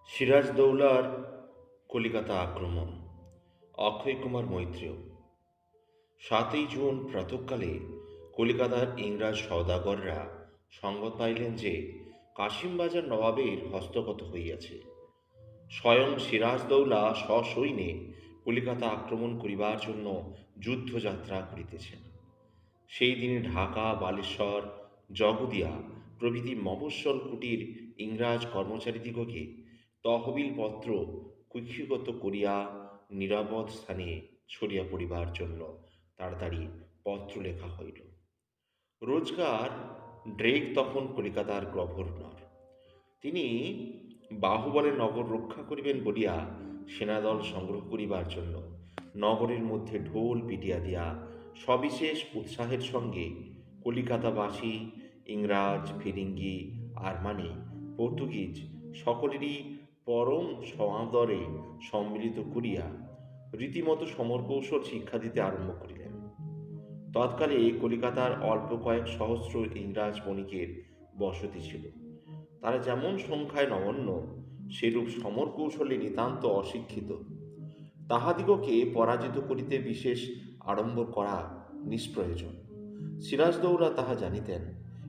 সিরাজদৌল্লার কলিকাতা আক্রমণ। অক্ষয় কুমার মৈত্রেয়। 7ই জুন প্রাতঃকালে কলিকাতার ইংরাজ সওদাগররা সংবাদ পাইলেন যে কাশিমবাজার নবাবের হস্তগত হইয়াছে। স্বয়ং সিরাজদৌল্লা সসৈন্যে কলিকাতা আক্রমণ করিবার জন্য যুদ্ধযাত্রা করিতেছেন। সেই দিনে ঢাকা, বালেশ্বর, জগদিয়া প্রভৃতি মফস্বল কুটির ইংরাজ কর্মচারীদিগকে তহবিলপত্র কুক্ষিগত করিয়া নিরাপদ স্থানে ছড়িয়া পড়িবার জন্য তাড়াতাড়ি পত্র লেখা হইল। রোজগার ড্রেক তখন কলিকাতার গভর্নর। তিনি বাহুবলে নগর রক্ষা করিবেন বলিয়া সেনাদল সংগ্রহ করিবার জন্য নগরের মধ্যে ঢোল পিটিয়া দিয়া সবিশেষ উৎসাহের সঙ্গে কলিকাতাবাসী, ইংরাজ, ফিরিঙ্গি, আরমানি, পর্তুগিজ সকলেরই পরম সমাদরে সম্মিলিত করিয়া রীতিমতো সমরকৌশল শিক্ষা দিতে আরম্ভ করিলেন। তৎকালে কলিকাতার অল্প কয়েক সহস্র ইংরাজ বণিকের বসতি ছিল। তারা যেমন সংখ্যায় নগণ্য, সেরূপ সমর কৌশলে নিতান্ত অশিক্ষিত। তাহাদিগকে পরাজিত করিতে বিশেষ আড়ম্বর করা নিষ্প্রয়োজন। সিরাজদৌল্লা তাহা জানিতেন,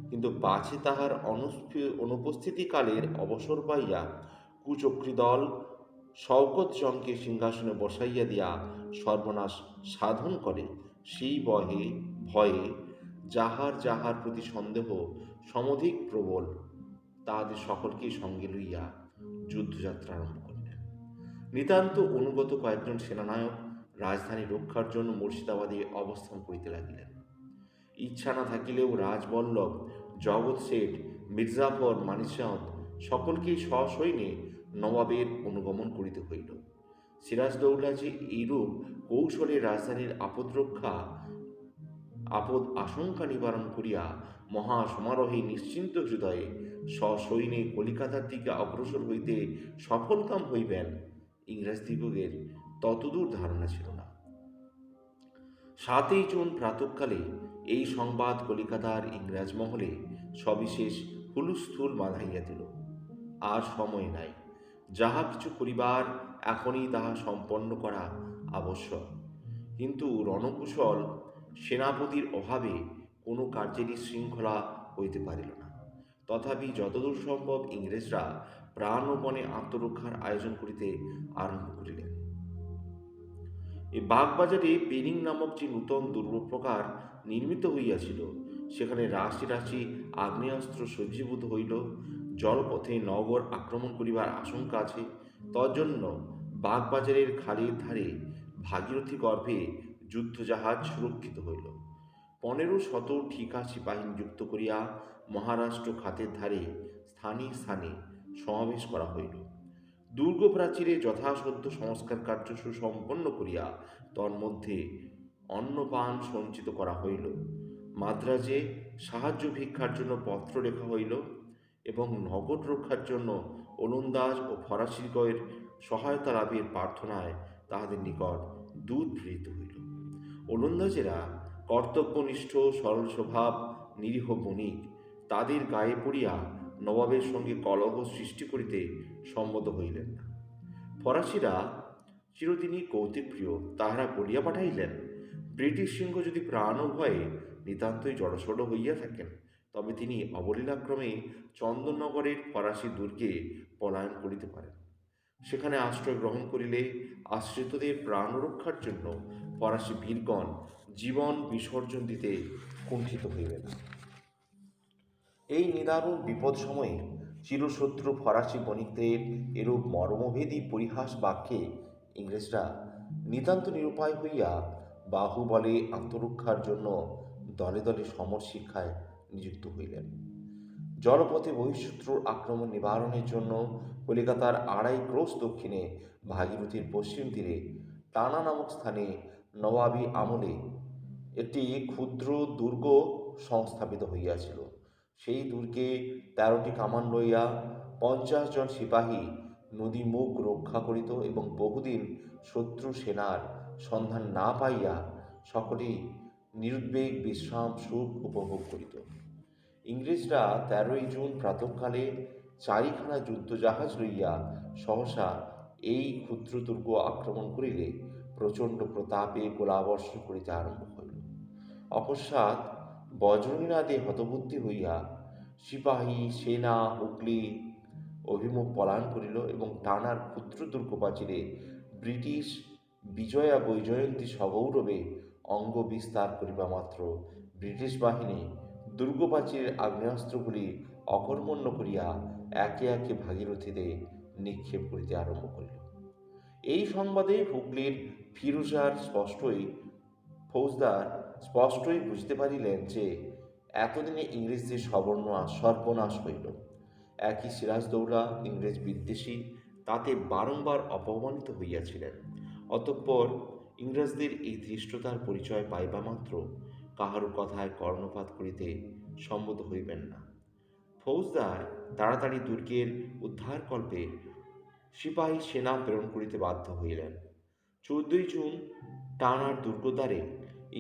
কিন্তু পাছে তাহার অনুপস্থিতিকালের অবসর পাইয়া কুচক্রী দল শওকত জংকে সিংহাসনে বসাইয়া দিয়া সর্বনাশ সাধন করে, সেই ভয়ে যাহার যাহার প্রতি সন্দেহ সমধিক প্রবল, তাহাদের সকলকেই সঙ্গে লইয়া যুদ্ধযাত্রা আরম্ভ করিলেন। নিতান্ত অনুগত কয়েকজন সেনানায়ক রাজধানী রক্ষার জন্য মুর্শিদাবাদে অবস্থান করিতে লাগিলেন। ইচ্ছা না থাকিলেও রাজবল্লভ, জগৎ শেঠ, মির্জাফর, মানিকচাঁদ সকলকেই সসৈন্যে নবাবের অনুগমন করিতে হইল। সিরাজদৌল্লা যে এইরূপ কৌশলে রাজধানীর আপদ আশঙ্কা নিবারণ করিয়া মহা সমারোহে নিশ্চিন্ত হৃদয়ে সসৈন্যে কলিকাতার দিকে অগ্রসর হইতে সফলকাম হইবেন, ইংরেজদিগের ততদূর ধারণা ছিল না। 7ই জুন প্রাতঃকালে এই সংবাদ কলিকাতার ইংরাজ মহলে সবিশেষ হুলস্থুল বাঁধাইয়া দিল। আর সময় নাই, যাহা কিছু করিবার এখনই তাহা সম্পন্ন করা আবশ্যক। কিন্তু রণকুশল সেনাপতির অভাবে কোনো কার্যেরই শৃঙ্খলা হইতে পারিল না। তথাপি যতদূর সম্ভব ইংরেজরা প্রাণপণে আত্মরক্ষার আয়োজন করিতে আরম্ভ করিলেন। এই বাগবাজারে পেরিং নামক যে নূতন দুর্গপ্রকার নির্মিত হইয়াছিল, সেখানে রাশি রাশি আগ্নেয়াস্ত্র সজ্জীভূত হইল। জলপথে নগর আক্রমণ করিবার আশঙ্কা আছে, তজ্জন্য বাগবাজারের খালের ধারে ভাগীরথী গর্ভে যুদ্ধজাহাজ সুরক্ষিত হইল। 1500 ঠিকা সিপাহী নিযুক্ত করিয়া মহারাষ্ট্র খাতের ধারে স্থানে স্থানে সমাবেশ করা হইল। দুর্গ প্রাচীরে যথাসাধ্য সংস্কার কার্য সুসম্পন্ন করিয়া তন্মধ্যে অন্নপান সঞ্চিত করা হইল। মাদ্রাজে সাহায্য ভিক্ষার জন্য পত্র লেখা হইল এবং নগর রক্ষার জন্য ওলন্দাজ ও ফরাসিগণের সহায়তা লাভের প্রার্থনায় তাহাদের নিকট দূত প্রেরিত হইল। ওলন্দাজেরা কর্তব্যনিষ্ঠ, সরল স্বভাব, নিরীহ বণিক, তাদের গায়ে পড়িয়া নবাবের সঙ্গে কলহ সৃষ্টি করিতে সম্মত হইলেন না। ফরাসিরা চিরদিনই কৌতুকপ্রিয়, তাহারা বলিয়া পাঠাইলেন, ব্রিটিশ সিংহ যদি প্রাণ ভয়ে নিতান্তই জড়সড় হইয়া থাকেন, তবে তিনি অবলীলাক্রমে চন্দননগরের ফরাসি দুর্গে পলায়ন করিতে পারেন। সেখানে আশ্রয় গ্রহণ করিলে আশ্রিতদের প্রাণ রক্ষার জন্য ফরাসি বীরগণ জীবন বিসর্জন দিতে কুণ্ঠিত হইবে না। এই নিদারুণ বিপদ সময়ে চিরশত্রু ফরাসি বণিকদের এরূপ মর্মভেদী পরিহাস বাক্যে ইংরেজরা নিতান্ত নিরুপায় হইয়া বাহুবলে আত্মরক্ষার জন্য দলে দলে সমর শিক্ষায় নিযুক্ত হইলেন। জলপথে বহিঃশত্রুর আক্রমণ নিবারণের জন্য কলিকাতার 2.5 ক্রোশ দক্ষিণে ভাগীরথীর পশ্চিম তীরে টানা নামক স্থানে নবাবী আমলে একটি ক্ষুদ্র দুর্গ সংস্থাপিত হইয়াছিল। সেই দুর্গে 13টি কামান লইয়া 50 জন সিপাহী নদী মুখ রক্ষা করিত এবং বহুদিন শত্রু সেনার সন্ধান না পাইয়া সকলেই নিরুদ্বেগ বিশ্রাম সুখ উপভোগ করিত। ইংরেজরা 13ই জুন প্রাতঃকালে চারিখানা যুদ্ধজাহাজ লইয়া সহসা এই ক্ষুদ্র দুর্গ আক্রমণ করিলে প্রচণ্ড প্রতাপে গোলাবর্ষণ করিতে আরম্ভ হইল। অকস্মাৎ বজ্রনিনাদে হতবুদ্ধি হইয়া সিপাহী সেনা হুগলি অভিমুখ পলায়ন করিল এবং টানার ক্ষুদ্র দুর্গ প্রাচীরে ব্রিটিশ বিজয়া বৈজয়ন্তী সগৌরবে অঙ্গ বিস্তার করিবা মাত্র ব্রিটিশ বাহিনী দুর্গপ্রাচীরের আগ্নেয়াস্ত্রগুলি অকর্মণ্য করিয়া একে একে ভাগীরথীতে নিক্ষেপ করিতে আরম্ভ করিল। এই সংবাদে হুগলির ফৌজদার স্পষ্টই বুঝতে পারিলেন যে এতদিনে ইংরেজদের সর্বনাশ হইল। একই সিরাজদৌল্লা ইংরেজ বিদ্বেষী, তাতে বারংবার অপমানিত হইয়াছিলেন। অতঃপর ইংরেজদের এই ধৃষ্টতার পরিচয় পাইবা মাত্র কাহারও কথায় কর্ণপাত করিতে সম্মত হইবেন না। ফৌজদার তাড়াতাড়ি দুর্গের উদ্ধারকল্পে সিপাহী সেনা প্রেরণ করিতে বাধ্য হইলেন। 14 জুন টানার দুর্গদ্বারে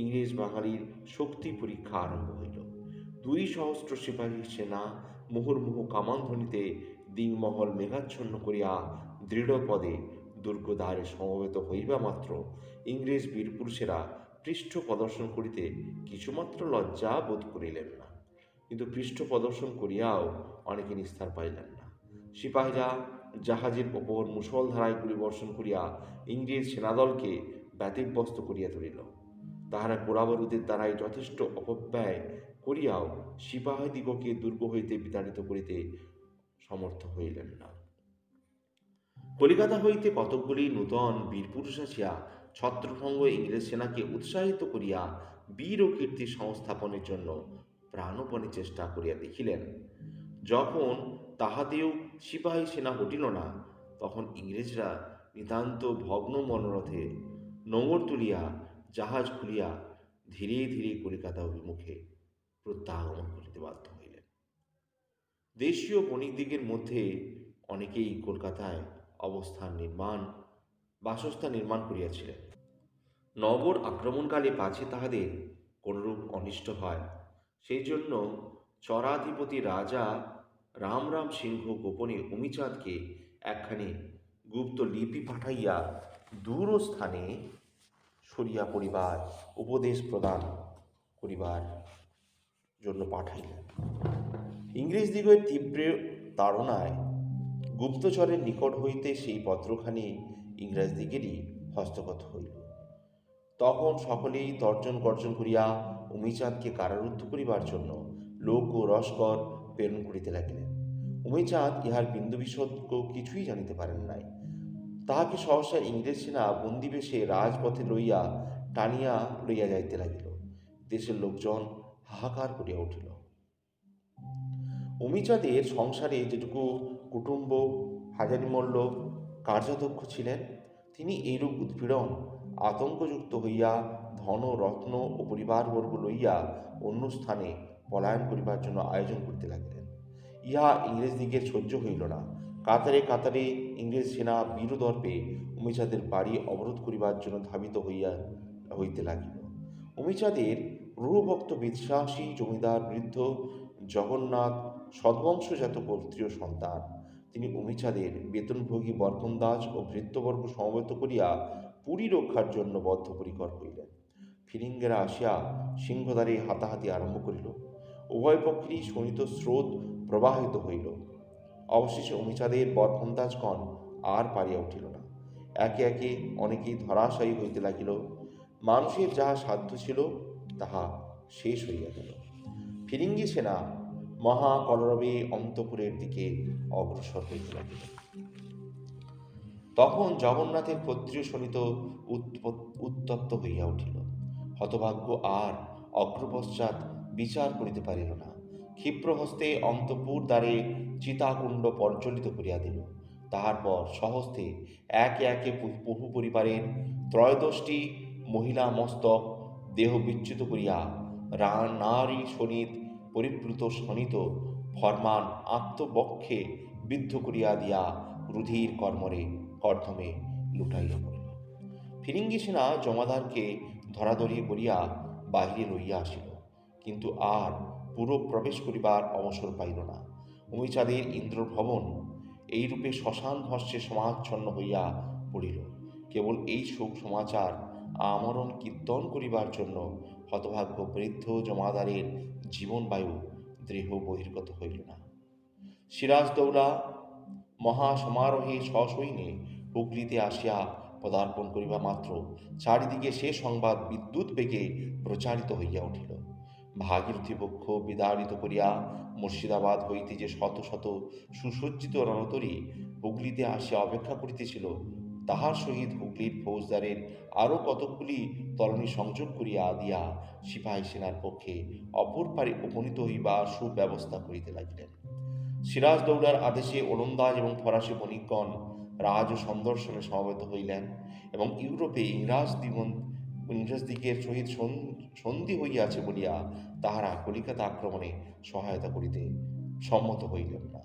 ইংরেজ বাঙালির শক্তি পরীক্ষা আরম্ভ হইল। 200 সিপাহী সেনা মুহুর্মুহু কামানধ্বনিতে দিংমহল মেঘাচ্ছন্ন করিয়া দৃঢ়পদে দুর্গদ্বারে সমবেত হইবা মাত্র ইংরেজ বীরপুরুষেরা পৃষ্ঠ প্রদর্শন করিতে কিছুমাত্র লজ্জা বোধ করিলেন না। কিন্তু পৃষ্ঠ প্রদর্শন করিয়াও অনেকে নিস্তার পাইলেন না। সিপাহীরা জাহাজের ওপর মুষলধারায় গুলিবর্ষণ করিয়া ইংরেজ সেনাদলকে ব্যতিব্যস্ত করিয়া তুলিল। তাহারা গোলাবারুদের দ্বারাই যথেষ্ট অপব্যয় করিয়াও সিপাহীদিগকে দুর্গ হইতে বিতাড়িত করিতে সমর্থ হইলেন না। কলিকাতা হইতে কতকগুলি নূতন বীরপুরুষ আসিয়া ছত্রভঙ্গ ইংরেজ সেনাকে উৎসাহিত করিয়া বীর ও কীর্তি সংস্থাপনের জন্য প্রাণপণে চেষ্টা করিয়া দেখিলেন। যখন তাহাতেও সিপাহী সেনা হটিল না, তখন ইংরেজরা নিতান্ত ভগ্ন মনোরথে নোঙর তুলিয়া জাহাজ খুলিয়া ধীরে ধীরে কলিকাতা অভিমুখে প্রত্যাগমন করিতে বাধ্য হইলেন। দেশীয় বণিকদিগের মধ্যে অনেকেই কলকাতায় বাসস্থান নির্মাণ করিয়াছিলেন। নগর আক্রমণকালে পাছে তাহাদের কোনরূপ অনিষ্ট হয়, সেই জন্য চরাধিপতি রাজা রামরাম সিংহ গোপনে উমিচাঁদকে একখানি গুপ্ত লিপি পাঠাইয়া দূর স্থানে সরিয়া পড়িবার উপদেশ প্রদান করিবার জন্য পাঠাইলেন। ইংরেজদিগের তীব্র তাড়নায় গুপ্তচরের নিকট হইতে সেই পত্রখানি ইংরেজদিগেরই হস্তগত হইল। তখন সকলেই তর্জন গর্জন করিয়া উমিচাঁদকে কারারুদ্ধ করিবার জন্য লোক ও লস্কর প্রেরণ করিতে লাগিলেন। উমিচাঁদ ইহার বিন্দুবিসর্গ কিছুই জানিতে পারেন নাই। তাহাকে সহসা ইংরেজ সেনা বন্দিবেশে রাজপথে টানিয়া লইয়া যাইতে লাগিল। দেশের লোকজন হাহাকার করিয়া উঠিল। উমিচাঁদের সংসারে যেটুকু কুটুম্ব হাজারিমল্ল কার্যদক্ষ ছিলেন, তিনি এইরূপ উৎপীড়ন আতঙ্কযুক্ত হইয়া ধন রত্ন ও পরিবারবর্গ লইয়া অন্য স্থানে পলায়ন করিবার জন্য আয়োজন করিতে লাগিলেন। ইহা ইংরেজদিগের সহ্য হইল না। কাতারে কাতারে ইংরেজ সেনা বীরদর্পে উমিচাঁদের বাড়ি অবরোধ করিবার জন্য ধাবিত হইতে লাগিল। উমিচাঁদের রূঢ়ভক্ত বিশ্বাসী জমিদার বৃদ্ধ জগন্নাথ সদ্বংশজাত ক্ষত্রিয় সন্তান। তিনি উমিচাঁদের বেতনভোগী বরকন্দাজ ও ভৃত্যবর্গ সমবেত করিয়া পুরী রক্ষার জন্য বদ্ধপরিকর হইলেন। ফিরিঙ্গেরা আসিয়া সিংহদ্বারে হাতাহাতি আরম্ভ করিল। উভয় পক্ষেরই শোণিত স্রোত প্রবাহিত হইল। অবশেষে উমিচাঁদের বরকন্দাজগণ আর পারিয়া উঠিল না। একে একে অনেকেই ধরাশায়ী হইতে লাগিল। মানুষের যাহা সাধ্য ছিল তাহা শেষ হইয়া গেল। ফিরিঙ্গি সেনা মহাকলরবে অন্তপুরের দিকে অগ্রসর হইতে লাগিল। তখন জগন্নাথের ক্ষত্রিয় শোণিত উত্তপ্ত হইয়া উঠিল। হতভাগ্য আর অগ্রপশ্চাৎ বিচার করিতে পারিল না। ক্ষিপ্র হস্তে অন্তপুর দ্বারে চিতাকুণ্ড প্রজ্বলিত করিয়া দিল। তাহার পর স্বহস্তে একে একে বহু পরিবারের 13টি মহিলা মস্তক দেহ বিচ্যুত করিয়া নারী শোণিত পরিপ্লুত শোণিত ফরমান আত্মবক্ষে বিদ্ধ করিয়া দিয়া রুধির কর্ধমে লুটাইয়া পড়িল। ফিরিঙ্গি সেনা জমাদারকে ধরাধরি করিয়া বাহিরে লইয়া আসিল, কিন্তু আর পুরো প্রবেশ করিবার অবসর পাইল না। উমিচাঁদের ইন্দ্রভবন এইরূপে শ্মশান ভস্যে সমাচ্ছন্ন হইয়া পড়িল। কেবল এই শোক সমাচার আমরণ কীর্তন করিবার জন্য হতভাগ্য বৃদ্ধ জমাদারের জীবনবায়ু দেহ বহির্গত হইল না। সিরাজদৌলা মহাসমারোহে সসৈন্যে হুগলিতে আসিয়া পদার্পণ করিবা মাত্র চারিদিকে সে সংবাদ বিদ্যুৎ বেগে প্রচারিত হইয়া উঠিল। ভাগীরথী পক্ষ বিদারিত করিয়া মুর্শিদাবাদ হইতে যে শত শত সুসজ্জিত রণতরী হুগলিতে আসিয়া অপেক্ষা করিতেছিল, তাহার সহিত হুগলির ফৌজদারের আরও কতকগুলি তরণী সংযোগ করিয়া দিয়া সিপাহী সেনার পক্ষে অপর পারে উপনীত হইবার সুব্যবস্থা করিতে লাগিলেন। সিরাজদৌলার আদেশে ওলন্দাজ এবং ফরাসি বণিকগণ রাজ সন্দর্শনে সমবেত হইলেন এবং ইউরোপে ইংরেজদিগের সহিত সন্ধি হইয়াছে বলিয়া তাহারা কলিকাতা আক্রমণে সহায়তা করিতে সম্মত হইলেন না।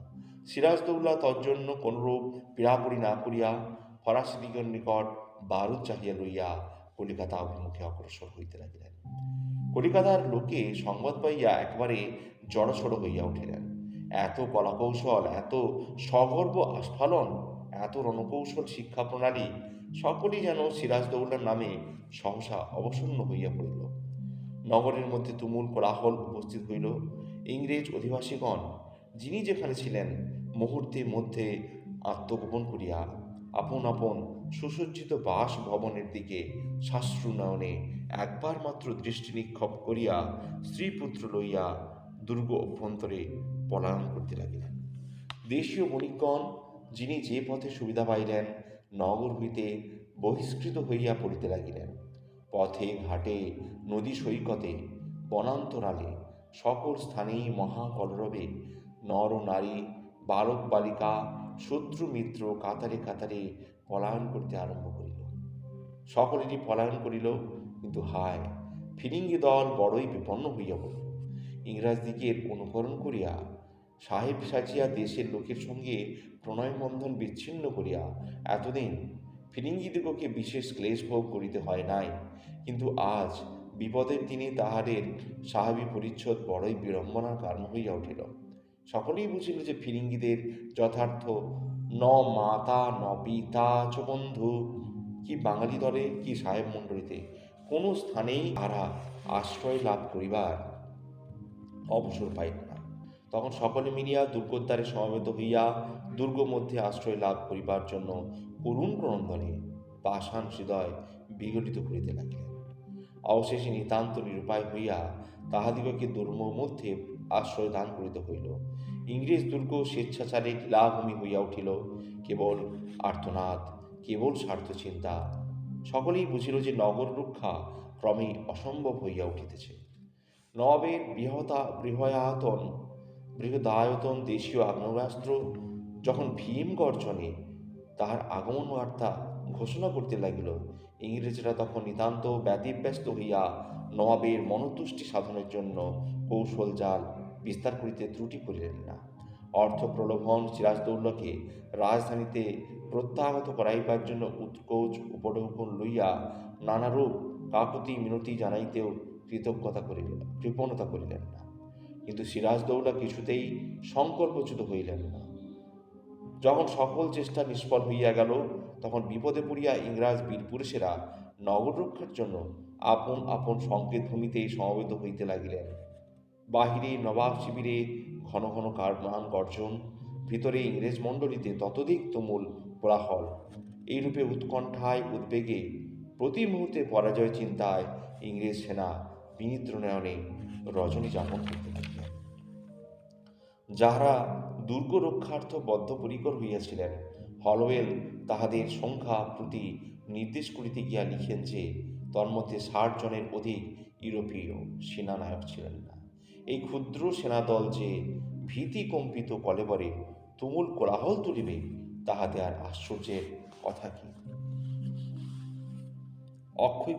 সিরাজদৌল্লা তজ্জন্য কোনরূপ পীড়াপড়ি না করিয়া ফরাসিদিগের নিকট বারুদ চাহিয়া লইয়া কলিকাতা অভিমুখে অগ্রসর হইতে লাগিলেন। কলিকাতার লোকে সংবাদ পাইয়া একেবারে জড়সড় হইয়া উঠিলেন। এত কলাকৌশল, এত সগর্ব আস্ফালন, এত রণকৌশল শিক্ষা প্রণালী সকলেই যেন সিরাজদৌল্লার নামে সহসা অবসন্ন হইয়া পড়িল। নগরের মধ্যে তুমুল কোলাহল উপস্থিত হইল। ইংরেজ অধিবাসীগণ যিনি যেখানে ছিলেন মুহূর্তের মধ্যে আত্মগোপন করিয়া আপন আপন সুসজ্জিত বাসভবনের দিকে সাশ্রু নয়নে একবার মাত্র দৃষ্টি নিক্ষেপ করিয়া স্ত্রীপুত্র লইয়া দুর্গ অভ্যন্তরে পলায়ন করতে লাগিলেন। দেশীয় বণিকগণ যিনি যে পথে সুবিধা পাইলেন নগর হইতে বহিষ্কৃত হইয়া পড়িতে লাগিলেন। পথে ঘাটে, নদী সৈকতে, বনান্তরালে সকল স্থানেই মহাকলরবে নর নারী, বালক বালিকা, শত্রু মিত্র কাতারে কাতারে পলায়ন করতে আরম্ভ করিল। সকলেরই পলায়ন করিল, কিন্তু হায়, ফিরিঙ্গি দল বড়ই বিপন্ন হইয়া পড়িল। ইংরাজদিগের অনুকরণ করিয়া সাহেব সাজিয়া দেশের লোকের সঙ্গে প্রণয়বন্ধন বিচ্ছিন্ন করিয়া এতদিন ফিরিঙ্গিদিগকে বিশেষ ক্লেশ ভোগ করিতে হয় নাই, কিন্তু আজ বিপদের দিনে তাহাদের সাহাবী পরিচ্ছদ বড়ই বিড়ম্বনার কারণ হইয়া উঠিল। সকলেই বুঝিল যে ফিরিঙ্গিদের যথার্থ ন মাতা ন পিতা চ বন্ধু, কি বাঙালি দলে কি সাহেব মণ্ডলীতে কোনো স্থানেই তারা আশ্রয় লাভ করিবার অবসর পাইল না। তখন সকলে মিলিয়া দুর্গোদ্ধারে সমবেত হইয়া দুর্গ মধ্যে আশ্রয় লাভ করিবার জন্য করুণ ক্রন্দনে পাষাণ হৃদয় বিগলিত করিতে লাগিলেন। অবশেষে নিতান্ত নিরুপায় হইয়া তাহাদিগকে দুর্গর মধ্যে আশ্রয় দান করিতে হইল। ইংরেজ দুর্গ স্বেচ্ছাচারে লীলাভূমি হইয়া উঠিল। কেবল আর্তনাদ, কেবল স্বার্থ চিন্তা। সকলেই বুঝিল যে নগর রক্ষা ক্রমেই অসম্ভব হইয়া উঠিতেছে। নবাবের বৃহদায়তন দেশীয় আগ্নেয়াস্ত্র যখন ভীম গর্জনে তাহার আগমন বার্তা ঘোষণা করতে লাগিল, ইংরেজরা তখন নিতান্ত ব্যতিব্যস্ত হইয়া নবাবের মনোতুষ্টি সাধনের জন্য কৌশল জাল বিস্তার করিতে ত্রুটি করিলেন না। অর্থ প্রলোভন সিরাজদৌল্লাকে রাজধানীতে প্রত্যাগত করাইবার জন্য উৎকোচ উপঢৌকন লইয়া নানারূপ কাকুতি মিনতি জানাইতেও কৃপণতা করিলেন না। কিন্তু সিরাজদৌল্লা কিছুতেই সংকল্পচ্যুত হইলেন না। যখন সকল চেষ্টা নিষ্ফল হইয়া গেল, তখন বিপদে পড়িয়া ইংরাজ বীরপুরুষেরা নগর রক্ষার জন্য আপন আপন সংকেত ভূমিতেই সমবেত হইতে লাগিলেন। বাহিরে নবাব শিবিরে ঘন ঘন কারমান গর্জন, ভিতরে ইংরেজ মণ্ডলীতে ততোধিক তুমুল কোলাহল। এইরূপে উৎকণ্ঠায় উদ্বেগে প্রতি মুহূর্তে পরাজয় চিন্তায় ইংরেজ সেনা বিনিদ্র নয়নে রজনী যাপন করতে লাগিলেন। যাহারা দুর্গ রক্ষার্থ বদ্ধপরিকর হইয়াছিলেন, হলওয়েল তাহাদের সংখ্যা প্রতি নির্দেশ করিতে গিয়া লিখেন যে তন্মধ্যে ৬০ জনের অধিক ইউরোপীয় সেনানায়ক ছিলেন না। এই ক্ষুদ্র সেনাদল যে ভীতিকম্পিত কলেবরে তুমুল কোলাহল তুলিবে, তাহাতে আর আশ্চর্যের কথা কি। অক্ষয়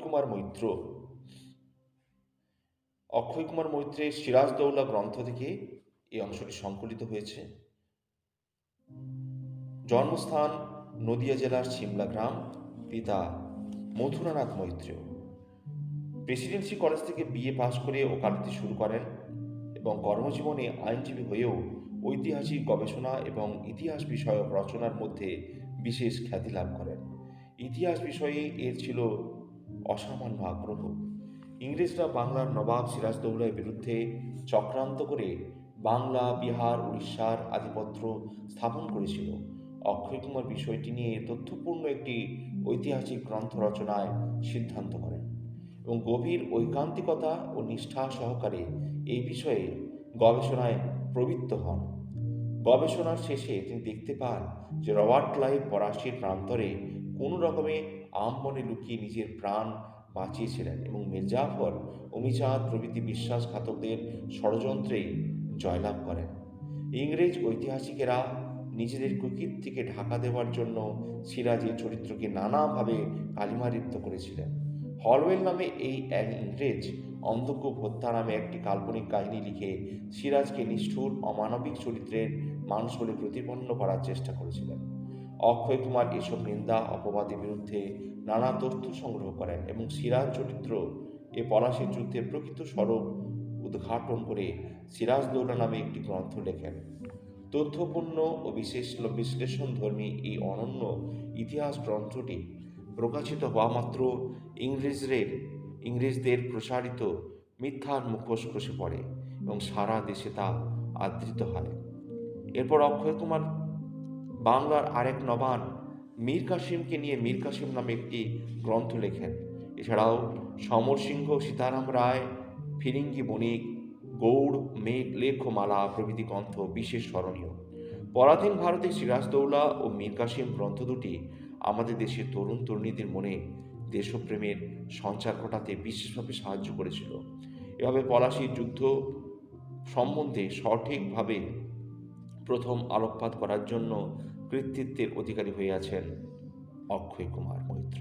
কুমার মৈত্রের সিরাজদৌল্লা গ্রন্থ থেকে এই অংশটি সংকলিত হয়েছে। জন্মস্থান নদিয়া জেলার সিমলা গ্রাম, পিতা মথুরানাথ মৈত্রেয়। প্রেসিডেন্সি কলেজ থেকে বিএ পাশ করে ওকালতি শুরু করেন এবং কর্মজীবনে আইনজীবী হয়েও ঐতিহাসিক গবেষণা এবং ইতিহাস বিষয়ক রচনার মধ্যে বিশেষ খ্যাতি লাভ করেন। ইতিহাস বিষয়ে এর ছিল অসামান্য আগ্রহ। ইংরেজরা বাংলার নবাব সিরাজদৌল্লার বিরুদ্ধে চক্রান্ত করে বাংলা, বিহার, উড়িষ্যার আধিপত্য স্থাপন করেছিল। অক্ষয় কুমার বিষয়টি নিয়ে তথ্যপূর্ণ একটি ঐতিহাসিক গ্রন্থ রচনায় সিদ্ধান্ত করেন এবং গভীর ঐকান্তিকতা ও নিষ্ঠা সহকারে এই বিষয়ে গবেষণায় প্রবৃত্ত হন। গবেষণার শেষে তিনি দেখতে পান যে রবার্ট ক্লাইভ ফরাসির প্রান্তরে কোনো রকমে আমবনে লুকিয়ে নিজের প্রাণ বাঁচিয়েছিলেন এবং মির্জাফর, অমিচাঁদ প্রভৃতি বিশ্বাসঘাতকদের ষড়যন্ত্রে জয়লাভ করেন। ইংরেজ ঐতিহাসিকেরা নিজেদের কুকীর্তিকে ঢাকা দেওয়ার জন্য সিরাজের চরিত্রকে নানাভাবে কালিমালিপ্ত করেছিলেন। হলওয়েল নামে এই এক ইংরেজ অন্ধকূপ হত্যা নামে একটি কাল্পনিক কাহিনী লিখে সিরাজকে নিষ্ঠুর অমানবিক চরিত্রের মানুষ বলে প্রতিপন্ন করার চেষ্টা করেছিলেন। অক্ষয় কুমার এসব নিন্দা অপবাদের বিরুদ্ধে নানা তথ্য সংগ্রহ করেন এবং সিরাজ চরিত্র এ পলাশীর যুদ্ধের প্রকৃত স্বরূপ উদ্ঘাটন করে সিরাজদৌল্লা নামে একটি গ্রন্থ লেখেন। তথ্যপূর্ণ ও বিশ্লেষণধর্মী এই অনন্য ইতিহাস গ্রন্থটি প্রকাশিত হওয়া মাত্র ইংরেজদের প্রসারিত মিথ্যার মুখোশ খসে পড়ে এবং সারা দেশে তা আদৃত হয়। এরপর অক্ষয় কুমার বাংলার আরেক নবাব মীর কাসিমকে নিয়ে মীর কাসিম নামে একটি গ্রন্থ লেখেন। এছাড়াও সমর সিংহ, সীতারাম রায়, ফিরিঙ্গি বণিক, গৌড় লেখমালা প্রভৃতি গ্রন্থ বিশেষ স্মরণীয়। পরাধীন ভারতে সিরাজদৌল্লা ও মীর কাসিম গ্রন্থ দুটি আমাদের দেশের তরুণ তরুণীদের মনে দেশপ্রেমের সঞ্চার ঘটাতে বিশেষভাবে সাহায্য করেছিল। এভাবে পলাশীর যুদ্ধ সম্বন্ধে সঠিকভাবে প্রথম আলোকপাত করার জন্য কৃতিত্বের অধিকারী হয়ে আছেন অক্ষয় কুমার মৈত্র।